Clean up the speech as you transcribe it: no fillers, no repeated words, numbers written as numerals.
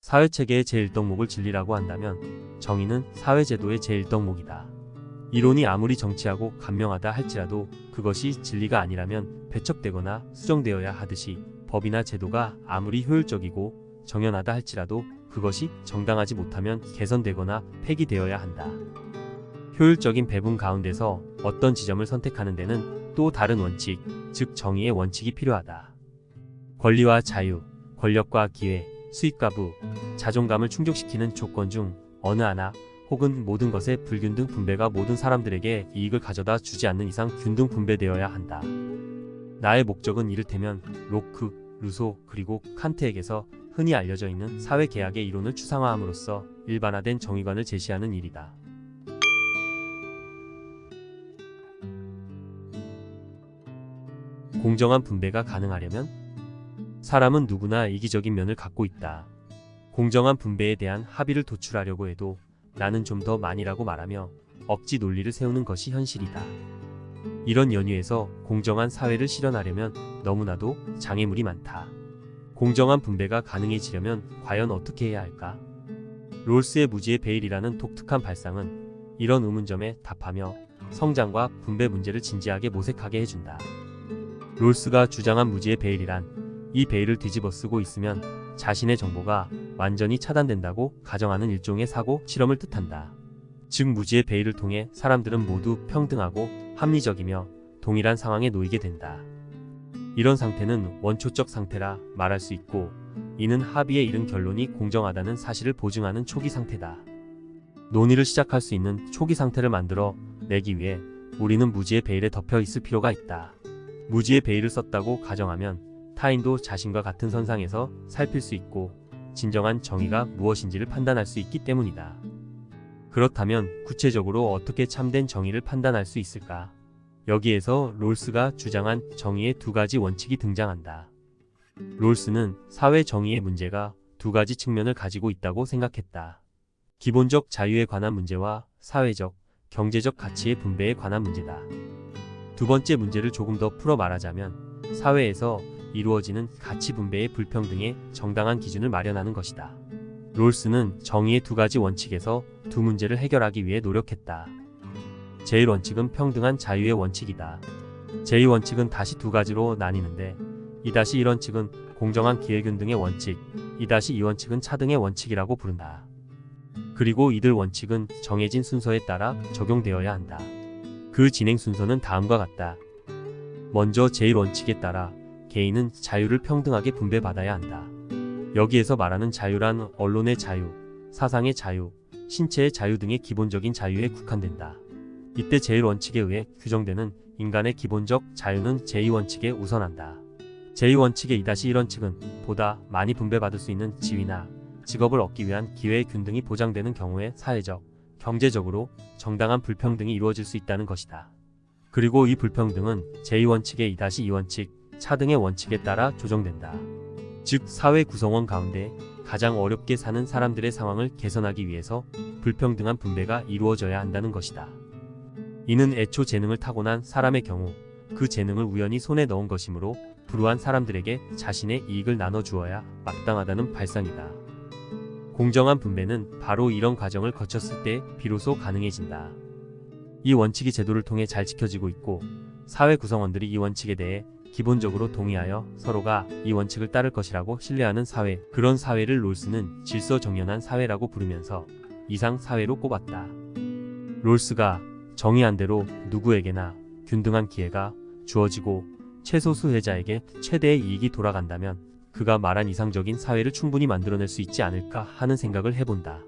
사회체계의 제1덕목을 진리라고 한다면 정의는 사회제도의 제1덕목이다. 이론이 아무리 정치하고 간명하다 할지라도 그것이 진리가 아니라면 배척되거나 수정되어야 하듯이 법이나 제도가 아무리 효율적이고 정연하다 할지라도 그것이 정당하지 못하면 개선되거나 폐기되어야 한다. 효율적인 배분 가운데서 어떤 지점을 선택하는 데는 또 다른 원칙, 즉 정의의 원칙이 필요하다. 권리와 자유, 권력과 기회, 수익과 부, 자존감을 충족시키는 조건 중 어느 하나 혹은 모든 것의 불균등 분배가 모든 사람들에게 이익을 가져다 주지 않는 이상 균등 분배되어야 한다. 나의 목적은 이를테면 로크, 루소 그리고 칸트에게서 흔히 알려져 있는 사회계약의 이론을 추상화함으로써 일반화된 정의관을 제시하는 일이다. 공정한 분배가 가능하려면 사람은 누구나 이기적인 면을 갖고 있다. 공정한 분배에 대한 합의를 도출하려고 해도 나는 좀 더 많이라고 말하며 억지 논리를 세우는 것이 현실이다. 이런 연유에서 공정한 사회를 실현하려면 너무나도 장애물이 많다. 공정한 분배가 가능해지려면 과연 어떻게 해야 할까? 롤스의 무지의 베일이라는 독특한 발상은 이런 의문점에 답하며 성장과 분배 문제를 진지하게 모색하게 해준다. 롤스가 주장한 무지의 베일이란 이 베일을 뒤집어 쓰고 있으면 자신의 정보가 완전히 차단된다고 가정하는 일종의 사고 실험을 뜻한다. 즉 무지의 베일을 통해 사람들은 모두 평등하고 합리적이며 동일한 상황에 놓이게 된다. 이런 상태는 원초적 상태라 말할 수 있고 이는 합의에 이른 결론이 공정하다는 사실을 보증하는 초기 상태다. 논의를 시작할 수 있는 초기 상태를 만들어 내기 위해 우리는 무지의 베일에 덮여 있을 필요가 있다. 무지의 베일을 썼다고 가정하면 타인도 자신과 같은 선상에서 살필 수 있고 진정한 정의가 무엇인지를 판단할 수 있기 때문이다. 그렇다면 구체적으로 어떻게 참된 정의를 판단할 수 있을까? 여기에서 롤스가 주장한 정의의 두 가지 원칙이 등장한다. 롤스는 사회 정의의 문제가 두 가지 측면을 가지고 있다고 생각했다. 기본적 자유에 관한 문제와 사회적, 경제적 가치의 분배에 관한 문제다. 두 번째 문제를 조금 더 풀어 말하자면 사회에서 이루어지는 가치 분배의 불평등에 정당한 기준을 마련하는 것이다. 롤스는 정의의 두 가지 원칙에서 두 문제를 해결하기 위해 노력했다. 제1원칙은 평등한 자유의 원칙이다. 제2원칙은 다시 두 가지로 나뉘는데 2-1원칙은 공정한 기회균등의 원칙, 2-2원칙은 차등의 원칙이라고 부른다. 그리고 이들 원칙은 정해진 순서에 따라 적용되어야 한다. 그 진행 순서는 다음과 같다. 먼저 제1원칙에 따라 개인은 자유를 평등하게 분배받아야 한다. 여기에서 말하는 자유란 언론의 자유, 사상의 자유, 신체의 자유 등의 기본적인 자유에 국한된다. 이때 제1원칙에 의해 규정되는 인간의 기본적 자유는 제2원칙에 우선한다. 제2원칙의 2-1원칙은 보다 많이 분배받을 수 있는 지위나 직업을 얻기 위한 기회의 균등이 보장되는 경우에 사회적, 경제적으로 정당한 불평등이 이루어질 수 있다는 것이다. 그리고 이 불평등은 제2원칙의 2-2원칙, 차등의 원칙에 따라 조정된다. 즉 사회 구성원 가운데 가장 어렵게 사는 사람들의 상황을 개선하기 위해서 불평등한 분배가 이루어져야 한다는 것이다. 이는 애초 재능을 타고난 사람의 경우 그 재능을 우연히 손에 넣은 것이므로 불우한 사람들에게 자신의 이익을 나눠주어야 마땅하다는 발상이다. 공정한 분배는 바로 이런 과정을 거쳤을 때 비로소 가능해진다. 이 원칙이 제도를 통해 잘 지켜지고 있고 사회 구성원들이 이 원칙에 대해 기본적으로 동의하여 서로가 이 원칙을 따를 것이라고 신뢰하는 사회, 그런 사회를 롤스는 질서정연한 사회라고 부르면서 이상 사회로 꼽았다. 롤스가 정의한 대로 누구에게나 균등한 기회가 주어지고 최소 수혜자에게 최대의 이익이 돌아간다면 그가 말한 이상적인 사회를 충분히 만들어낼 수 있지 않을까 하는 생각을 해본다.